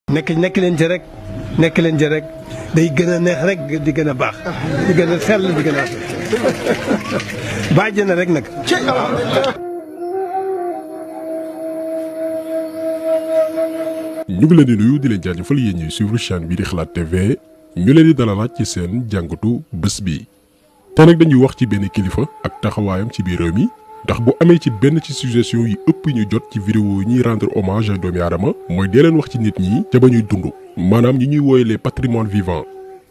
nekk leen ci rek day gën a neex rek di gën a baax di gën a sell di gën a bàjj na rek nag. ñu ngi leen di nuyu di leen jaajëfal yéen ñuy suivre chaîne bi di Xalaat TV ñu leen di dalalaat ci seen jàngatu bés bi te nag dañuy wax ci benn kilifa ak taxawaayam ci biir réew mi ndax bu amee ci benn ci suggestion yi ëpp ñu jot ci vidéo yi ñuy rendre hommage à doomi aadama mooy dee leen wax ci nit ñi ca ba ñuy dund maanaam ñi ñuy wooye les patrimoines vivants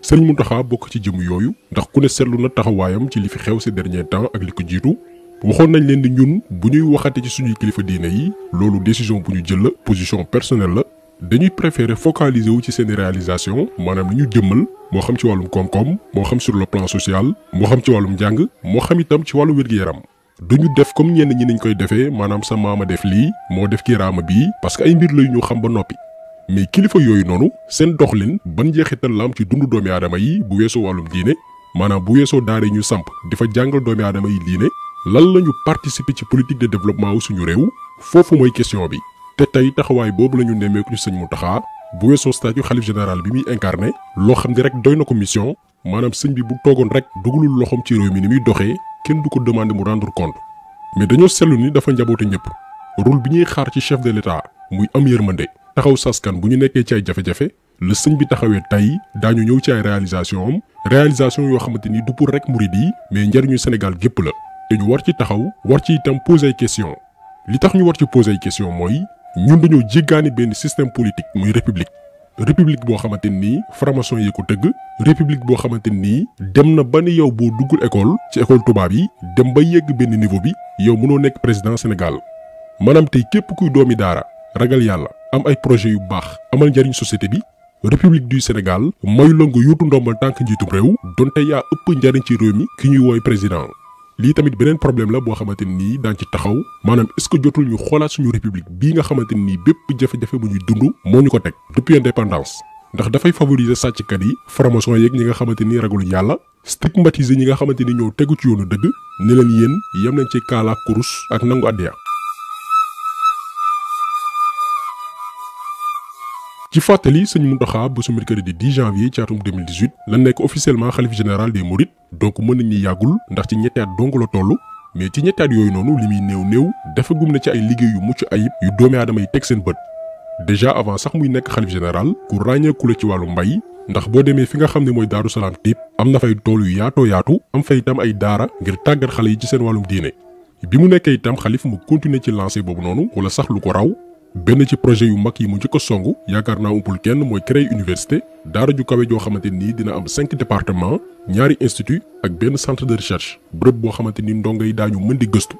Serigne Mountakha bokk ci jëm yooyu ndax ku ne seetlu na taxawaayam ci li fi xew ces derniers temps ak li ko jiitu waxoon nañ leen di ñun bu ñuy waxate ci suñuy kilifa diine yi loolu décision bu ñu jël la position personnelle la dañuy préférer focaliser wu ci seen réalisation maanaam li ñu jëmmal moo xam ci wàllum koom-koom moo xam sur le plan social moo xam ci wàllum njàng moo xam itam ci wàllu wér-gu-yaram duñu def comme ñenn ñi nañ koy defee maanaam sa maama def lii moo def kiraama bii parce que ay mbir lay ñu xam ba noppi mais kilifa yooyu noonu seen doxalin ban njeexital la am ci dundu doomi aadama yi bu weesoo wàllum diine maanaam bu weesoo daara ñu samp di fa jàngal doomi aadama yi diine lan la ñu participer ci politique de développement wu suñu réew foofu mooy question bi te tey taxawaay boobu la ñu nemmeeku ci sëñ Mountakha bu weesoo statut xalif général bi muy incarné loo xam ne rek doy na ko mission maanaam sëñ bi bu toogoon rek dugalul loxoom ci réew mi ni muy doxee kenn du ko demander mu rendre compte mais dañoo seetlu ni dafa njaboote ñëpp rôle bi ñuy xaar ci chef de l'État muy am yërmande taxaw saskan bu ñu nekkee ci ay jafe-jafe la sëñ bi taxawee tey daañu ñëw ci ay réalisation yoo xamante ni du pour rek murid yi mais njariñu Sénégal gépp la te ñu war ci taxaw war ci itam poser ay question li tax ñu war ci poser ay question mooy ñun dañoo jéggaani benn système politique muy république boo xamante nii franc-maçon yi ko tëgg république boo xamante nii dem na ba ni yow boo duggul école ci école tubaab yi dem ba yegg benn niveau bi yow mënoo nekk président Sénégal maanaam tey képp kuy doomi daara ragal yàlla am ay projet yu baax amal njariñ société bi république du Sénégal mayu la nga yuutu ndombal tànk njiitum réew donte yaa ëpp njariñ ci réew mi ki ñuy wooy président lii tamit beneen problème la boo xamante nii daan ci taxaw maanaam est-ce que jotul ñu xoolaat suñu république bii nga xamante nii bépp jafe-jafe bu ñuy dund moo ñu ko teg depuis indépendance ndax dafay favoriser sàcckat yi franc-maçon yeeg ñi nga xamante ni ragaluñ yàlla stigmatiser ñi nga xamante ni ñoo tegu ci yoonu dëgg ne leen yéen yem nañ ci kaalaak kurus ak nangu addiya ci fàttali sëñ Mountakha bu su mercredi 10 janvier ci atum 2018 la nekk officiellement xalif général des mourides donc mën nañu yàggul ndax ci ñetti at dong la toll mais ci ñetti at yooyu noonu li muy néew dafa gum na ci ay liggéey yu mucc ayib yu doomi aadama yi teg seen bët déjà avant sax muy nekk xalif général ku ràññeeku la ci wàllu mbay ndax boo demee fi nga xam ne mooy Daaru Salaam Typ am na fay tool yu yaatu am fay itam ay daara ngir tàggat xale yi ci seen wàllum diine bi mu nekkee itam xalif mu continuer ci lancé boobu noonu wala sax lu ko raw benn ci projet yu mag yi mu njëkk a song yaakaar naa umpul kenn mooy créer université daara ju kawe joo xamante nii dina am 5 départements ñaari institut ak benn centre de recherche bërëb boo xamante ni ndongo yi daañu mën di gëstu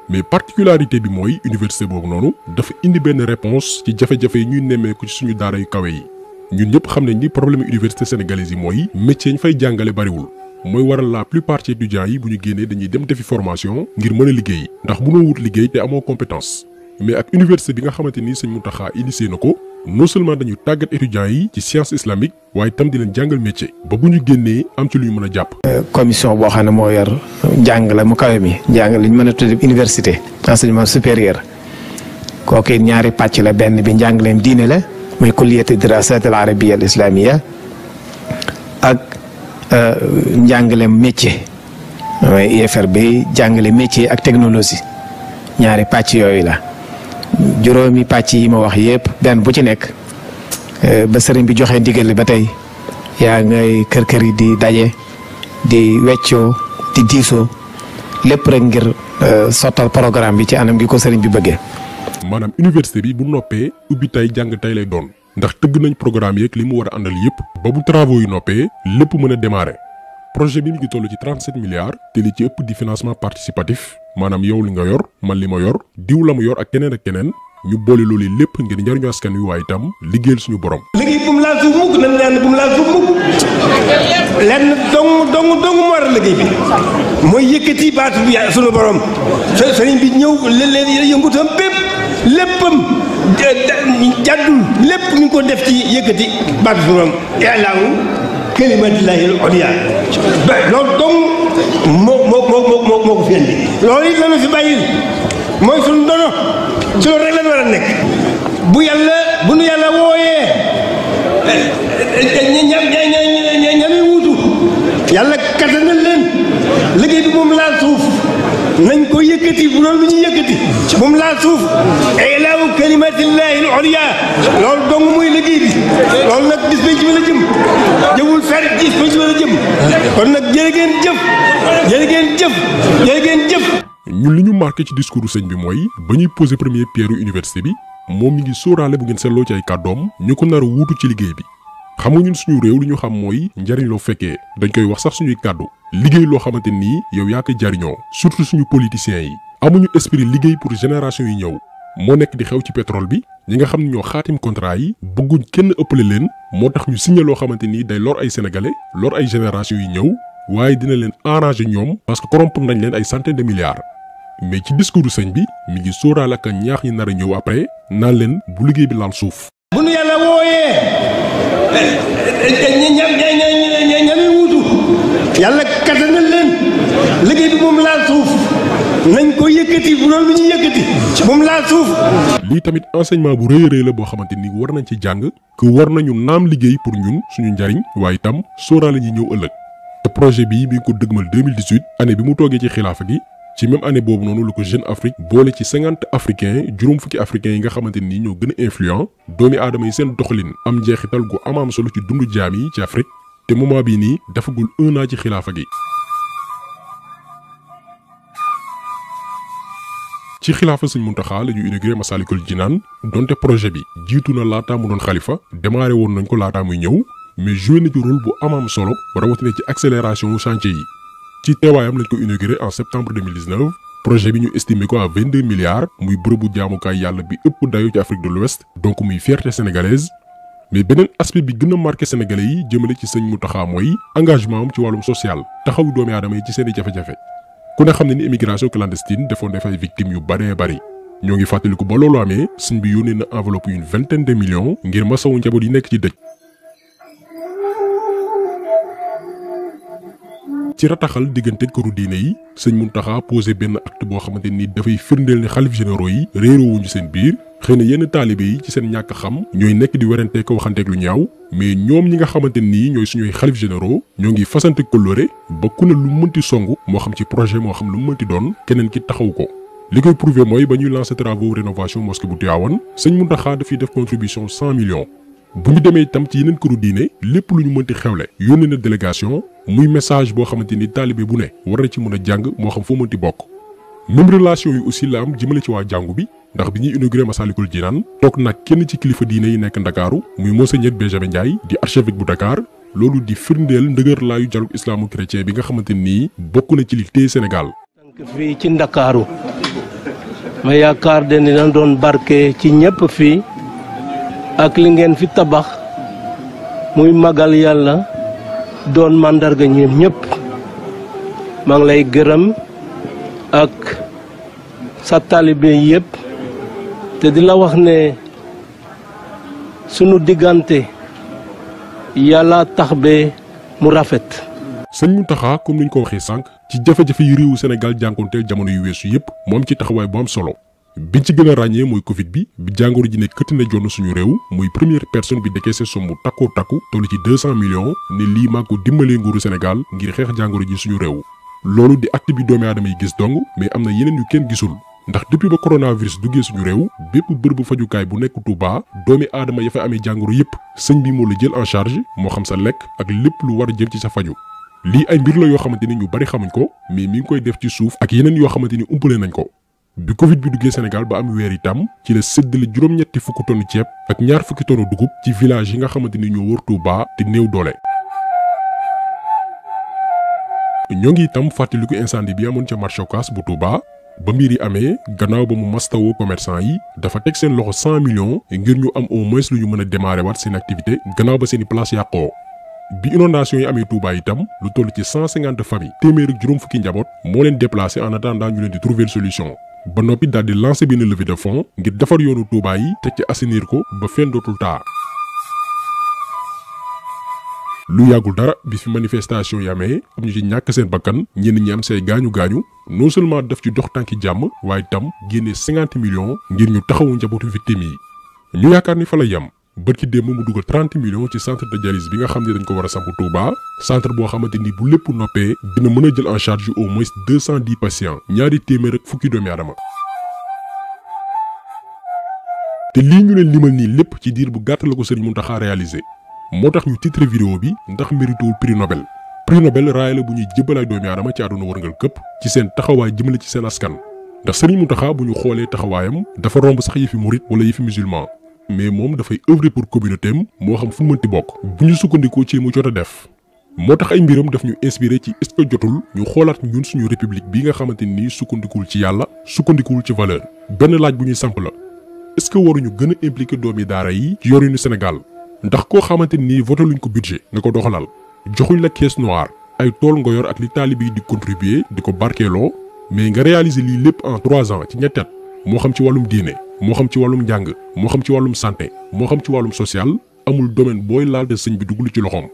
mais particularité bi mooy université boobu noonu dafa indi benn réponse ci jafe-jafe yi ñuy nemmeeku ci suñu daara yu kawe yi ñun ñëpp xam nañ ni problème université sénégalaise yi mooy métier ñu fay jàngale bariwul mooy waral la plupart ci étudiants yi bu ñu génnee dañuy dem defi formation ngir mën a liggéey ndax mënoo wut liggéey te amoo compétence mais ak université bi nga xamante ni sëñ Mountakha initié na ko non seulement dañu tàggat étudiants yi ci science islamique waaye tam di leen jàngal métier ba bu ñu génnee am ci lu ñu mën a jàpp. commission boo xam ne moo yor njàngale mu kawe mi njàng li ñu mën a tudd université enseignement supérieur kooku it ñaari pàcc la benn bi njàngaleem diine la muy kulliyatu dirasat al arabiyya al islamiyya ak njàngaleem métier mooy IFR bi jàngale métier ak technologie ñaari pàcc yooyu la. juróomi pàcc yi ma wax yépp benn bu ci nekk ba sëriñ bi joxe ndigal ba tey yaa ngay kër yi di daje di weccoo di diisoo lépp rek ngir sottal programme bi ci anam gi ko sëriñ bi bëggee. maanaam université bi bu noppee ubbi tey jàng tey lay doon ndax tëgg nañ programme yeeg li mu war a àndal yépp ba bu travaux yu noppee lépp mën a démarrer projet bi mi ngi toll ci 37 milliards te li ci ëpp di financement participatif maanaam yow li nga yor man li ma yor diw la mu yor ak keneen ñu boole loolu lépp ngir njariñu askan wi waaye itam liggéeyal suñu borom. liggéey bu mu laal suuf mukk nañ leen bu mu laal suuf mukk lenn dong mu war a liggéey bi mooy yëkkati baatu bi suñu borom sëriñ bi ñëw leen yëngutam bépp léppam jàddul lépp ñu ngi ko def ci yëkkati baatu suñu borom ilaahu kalimatillahi al-ulya loolu dong moo ko fi indi loolu it lañu fi bàyyil mooy suñu dono ci loolu rek lañ war a nekk bu nu yàlla wooyee yàlla kattanal leen liggéey bi moom laal suuf nañ ko yëkkati bu loolu lu ñuy yëkkati moom laal suuf ilaahu kalimatillahi al-ulya loolu dong muy liggéey bi loolu nag bis ba ci la jëm jëwul fer gis ba ci la jëm kon nag jërë ngeen jëf jërë ngeen jëf jërë ngeen jëf. ñun li ñu marqué ci discours sëñ bi mooy ba ñuy posé première pierre université bi moom mi ngi sóoraale bu ngeen seetloo ci ay kàddoom ñu ko nar a wuutu ci liggéey bi. xam nga ñun suñu réew li ñu xam mooy njariñ loo fekkee dañ koy wax sax suñuy kàddu liggéey loo xamante nii yow yaa koy jariñoo surtout suñu politiciens yi amuñu esprit liggéey pour génération yi ñëw moo nekk di xew ci pétrole bi ñi nga xam ne ñoo xaatim contrat yi bëgguñ kenn ëppale leen moo tax ñu signé loo xamante nii day lor ay sénégalais lor ay génération yi ñëw waaye dina leen arranger ñoom parce que corrompre nañ leen ay centaines de milliards mais ci discours sëñ bi mi ngi sóoraale ak ñaax ñi nar a ñëw après naan leen bu liggéey bi laal suuf. bu nu yàlla wooyee ña wuutu yàlla kattanal leen liggéey bi moom laal suuf nañ ko yëkkati bu loolu lu ñuy yëkkati moom laal suuf. lii tamit enseignement bu rëy a rëy la boo xamante ni war nañ ci jàng que war nañu naam liggéey pour ñun suñu njariñ waaye itam sóoraale ñi ñëw ëllëg te projet bii mi ngi ko dëgmal 2018 année bi mu toogee ci xilaafa gi. ci même année boobu noonu lu ko Jeune Afrique boole ci 50 africains juróom fukki africains yi nga xamante ni ñoo gën a influent doomi aadama yi seen doxalin am njeexital gu am solo ci dundu jaam yi ci Afrique te moment bii nii dafagul 1 an ci xilaafa gi. ci xilaafa Sëñ Muntaxa la ñu inauguré Massalikul Jinaan donte projet bi jiitu na laataa mu doon xalifa démarré woon nañ ko laataa muy ñëw mais joué na ci rôle bu am solo rawatina ci accélération wu chantier yi. ci teewaayam lañ ko inauguré en septembre 2019 projet bi ñu estimé ko à 22 milliards muy bërëbu jaamukaay yàlla bi ëpp dayo ci Afrique de l'Ouest donc muy fierté sénégalaise mais beneen aspect bi gën a marqué sénégalais yi jëmale ci Sëñ Muntaxa mooy engagement am ci wàllum social taxawu doomi aadama yi ci seen i jafe-jafe ku ne xam ne ni immigration clandestine defoon def ay victimes yu baree bari ñoo ngi fàttaliku ba loolu amee sëñ bi yónnee na enveloppe une vingtaine de millions ngir masawu njaboot yi nekk ci dëj. ci rataxal diggante këru diine yi Sëñ Muntaxa posé benn acte boo xamante ni dafay firndeel ne xalif généraux yi réeroowuñu seen biir xëy na yenn taalibe yi ci seen ñàkk xam ñooy nekk di werante ko waxanteeg lu ñaaw mais ñoom ñi nga xamante nii ñooy suñuy xalif généraux ñoo ngi fasante kóllëre ba ku ne lu mënti song moo xam ci projet moo xam lu mënti doon keneen ki taxaw ko li koy prouver mooy ba ñuy lancer travaux rénovation mosquée bu Tivaouane Sëñ Muntaxa dafiy def contribution 100 millions bu ñu demee itam ci yeneen këru diine lépp lu ñu mënti xewle yónnee na délégation muy message boo xamante ni taalibe bu ne war na ci mën a jàng moo xam foo mënti bokk même relation yi aussi la am jëmale ci waa jàngu bi ndax bi ñuy inauguré Massalikul Jinaan toog nag kenn ci kilifa diine yi nekk Ndakaaru muy Monseigneur Benjamin Ndiaye di archevêque bu Dakar loolu di firndeel ndëgër laayu dialogue islamo-chrétien bi nga xamante nii bokk na ci li téye Sénégal. fii ci Ndakaaru ma yaakaar de ni na doon barke ci ñëpp fii ak li ngeen fi tabax muy magal yàlla doon màndarga ñoom ñëpp maa ngi lay gërëm ak sa taalibe yëpp te di la wax ne sunu diggante yàlla tax be mu rafet. Sëñ Muntaxa comme ni ñu ko waxee sànq ci jafe-jafe yi réewu Sénégal jànkoonteel jamono yu weesu yëpp moom ci taxawaay bu am solo biñ ci gën a ràññee mooy Covid bi jàngoro ji ne këtt na jonn suñu réew muy première personne bi décaissé somme bu takku toll ci 200 millions ne lii maa ko dimbalee nguuru Sénégal ngir xeex jàngoro ji suñu réew. loolu di acte bi doomi aadama yi gis dong mais am na yeneen yu kenn gisul ndax depuis ba coronavirus duggee suñu réew bépp bërëbu fajukaay bu nekk Touba doomi aadama ya fa amee jàngoro yëpp sëñ bi moo la jël en charge moo xam sa lekk ak lépp lu war a jëm ci sa faju lii ay mbir la yoo xamante ni ñu bari xamuñ ko mais mi ngi koy def ci suuf ak yeneen yoo xamante ni umpale nañ ko. bi Covid bi duggee Sénégal ba am weer itam ci la séddale juróom-ñetti fukki tonne ceeb ak ñaar fukki tonne dugub ci village yi nga xamante ni ñoo wër Touba te néew doole. ñoo ngi itam fàttaliku incendie bi amoon ca marché Ocass bu Touba ba mbir yi amee gannaaw ba mu mastawoo commerçant yi dafa teg seen loxo 100 millions ngir ñu am au moins lu ñu mën a démarrer waat seen activité gannaaw ba seen i place yàqoo. bi inondation yi amee Touba itam lu toll ci 150 familles téeméer ak juróom fukki njaboot moo leen déplacé en attendant ñu leen di trouver solution. ba noppi daal di lancé benn levée de fonds ngir defar yoonu Touba yi teg ci assainir ko ba fenn dootul taa. lu yàggul dara bi fi manifestation yi amee am ñu ci ñàkk seen bakkan ñenn ñi am say gaañu-gaañu non seulement daf ci dox tànki jàmm waaye tam génne 50 millions ngir ñu taxawu njabootu victimes yi. ñu yaakaar ni fa la yem bërki démb mu dugal 30 millions ci centre de dialyse bi nga xam ne dañ ko war a samp Touba centre boo xamante ni bu lépp noppee dina mën a jël en charge au moins 210 patients ñaari téeméer ak fukki doomi aadama. te lii ñu leen limal nii lépp ci diir bu gàtt la ko Serigne Mountakha réalisé moo tax ñu titre vidéo bi ndax méritewul prix Nobel. prix Nobel raaya la bu ñuy jébbal ay doomi aadama ci àdduna wërngal këpp ci seen taxawaay jëmale ci seen askan ndax Serigne Mountakha bu ñu xoolee taxawaayam dafa romb sax yëfi murit wala yëfi musulman mais moom dafay œuvrer pour communauté am moo xam fu mu mënti bokk bu ñu sukkandikoo ci li mu jot a def. moo tax ay mbiram daf ñu inspiré ci est-ce que jotul ñu xoolaat ñun suñu république bi nga xamante ni sukkandikuwul ci yàlla sukkandikuwul ci valeur benn laaj bu ñuy samp la est-ce que waruñu gën a impliqué doomi daara yi ci yorinu Sénégal ndax koo xamante ni voté luñ ko budget nga ko doxalal joxuñ la caisse noire ay tool nga yor ak li taalibe yi di contribuer di ko barkeeloo mais nga réaliser lii lépp en 3 ans ci ñetti at moo xam ci wàllum diine moo xam ci wàllum njàng moo xam ci wàllum santé moo xam ci wàllum social amul domaine booy laal de sëñ bi dugg ci loxoom.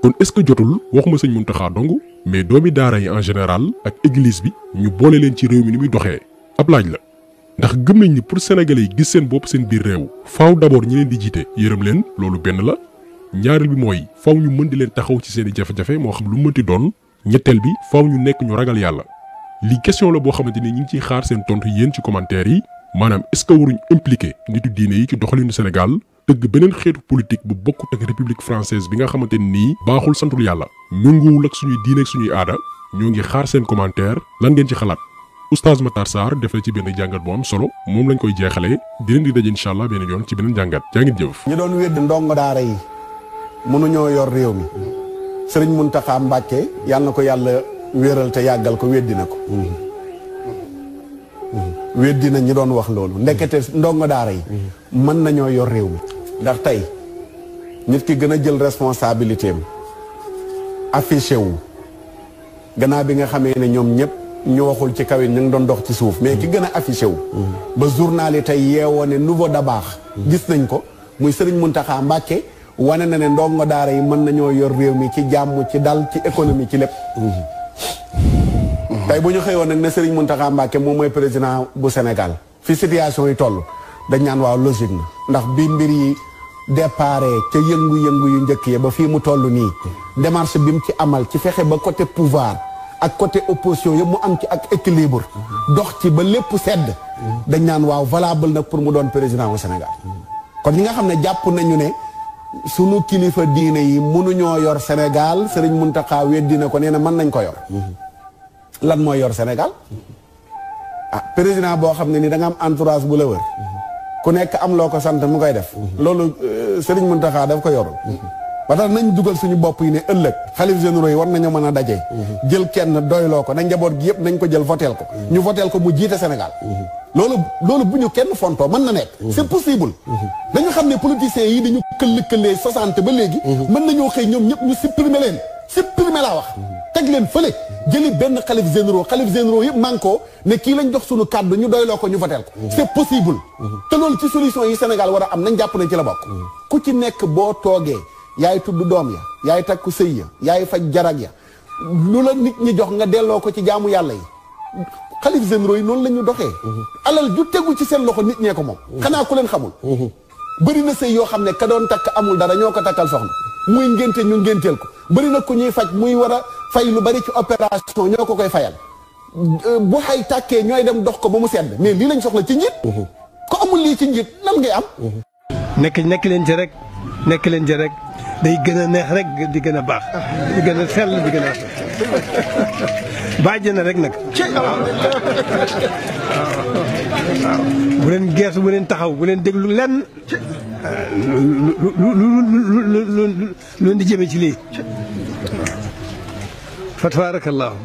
kon est-ce que jotul waxuma sëñ Mountakha dong mais doomi daara yi en général ak église bi ñu boole leen ci réew mi ni muy doxee ab laaj la ndax gëm nañ ni pour sénégalais yi gis seen bopp seen biir réew faaw d'abord ñi leen di jiite yërëm leen loolu benn la ñaareel bi mooy faaw ñu mën di leen taxaw ci seen i jafe-jafe moo xam lu mënti doon ñetteel bi faaw ñu nekk ñu ragal yàlla lii question la boo xamante ni ñu ngi ciy xaar seen tontu yéen ci commentaire yi maanaam est-ce que waruñ impliqué nitu diine yi ci doxalinu Sénégal tëgg beneen xeetu politique bu bokkut ak république française bi nga xamante nii baaxul santul yàlla méngoowul ak suñuy diine ak suñuy aada ñoo ngi xaar seen commentaire lan ngeen ci xalaat Oustaz Matar Sarr def na ci benn jàngat bu am solo moom lañ koy jeexalee di leen di daje incha allah benn yoon ci beneen jàngat jaa ngeen jëf. ñi doon wedd ndongo daara yi mënuñoo yor réew mi sëriñ Mountakha Mbacké yàlla na ko yàlla wéeral te yàggal ko weddi na ko. weddi na ñi doon wax loolu ndekete ndongo daara yi mën nañoo yor réew mi ndax tey nit ki gën a jël responsabilité am affiché wu gannaaw bi nga xamee ne ñoom ñëpp ñu waxul ci kaw yi ñu ngi doon dox ci suuf mais ki gën a affiché wu ba journal yi tey yeewoo ne nouveau Dabakh gis nañ ko muy Serigne Mountakha Mbacké wane na ne ndongo daara yi mën nañoo yor réew mi ci jàmm ci dal ci économie ci lépp tey bu ñu xëyoon nag ne Serigne Mountakha Mbacké moom mooy président bu Sénégal fi situation yi toll dañ naan waaw logique na ndax bi mbir yi déparé ca yëngu-yëngu yu njëkk yi ba fii mu toll nii démarche bi mu ci amal ci fexe ba côté pouvoir ak côté opposition yëpp mu am ci ak équilibre dox ci ba lépp sedd dañ naan waaw valable nag pour mu doon président bu Sénégal kon ñi nga xam ne jàpp nañu ne sunu kilifa diine yi mënuñoo yor Sénégal Serigne Mountakha weddi na ko nee na mën nañ ko yor lan mooy yor Sénégal ah président boo xam ne ni da nga am entourage bu la wër ku nekk am loo ko sant mu koy def loolu Serigne Mountakha daf ko yorul ba tax nañ dugal suñu bopp yi ne ëllëg xalif généraux yi war nañoo mën a daje jël kenn doyloo ko na njaboot gi yëpp nañ ko jël voteel ko ñu voteel ko mu jiite Sénégal loolu bu ñu kenn fontoo mën na nekk c'est possible dañu xam ne politiciens yi dañu këll-këllee 60 ba léegi mën nañoo xëy ñoom ñëpp ñu supprimer leen supprimer laa wax teg leen fële jëli benn xalif généraux yëpp man ko ne kii lañ jox suñu kàddu ñu doyloo ko ñu voteel ko c'est possible te loolu ci solution yi Sénégal war a am nañ jàpp nañ ci la bokk ku ci nekk boo toogee yaay tudd doom ya yaay takku sëy ya yaay faj jarag ya lu la nit ñi jox nga delloo ko ci jaamu yàlla yi xalif généraux yi noonu la ñu doxee alal ju tegu ci seen loxo nit ñee ko moom xanaa ku leen xamul bëri na sëy yoo xam ne ka doon takk amul dara ñoo ko takkal soxna muy ngénte ñu ngénteel ko bëri na ku ñuy faj muy war a fay lu bari ci opération ñoo ko koy fayal bu xay tàkkee ñooy dem dox ko ba mu sedd mais lii lañ soxla ci njiit ko amul lii ci njiit lan ngay am nekk leen ci rek nekk leen ci rek day gën a neex rek di gën a baax di gën a sell di gën a bàjj na rek nag bu leen geesu bu leen taxaw bu leen déglu lenn lu di jëme ci lii fa tabarakallahu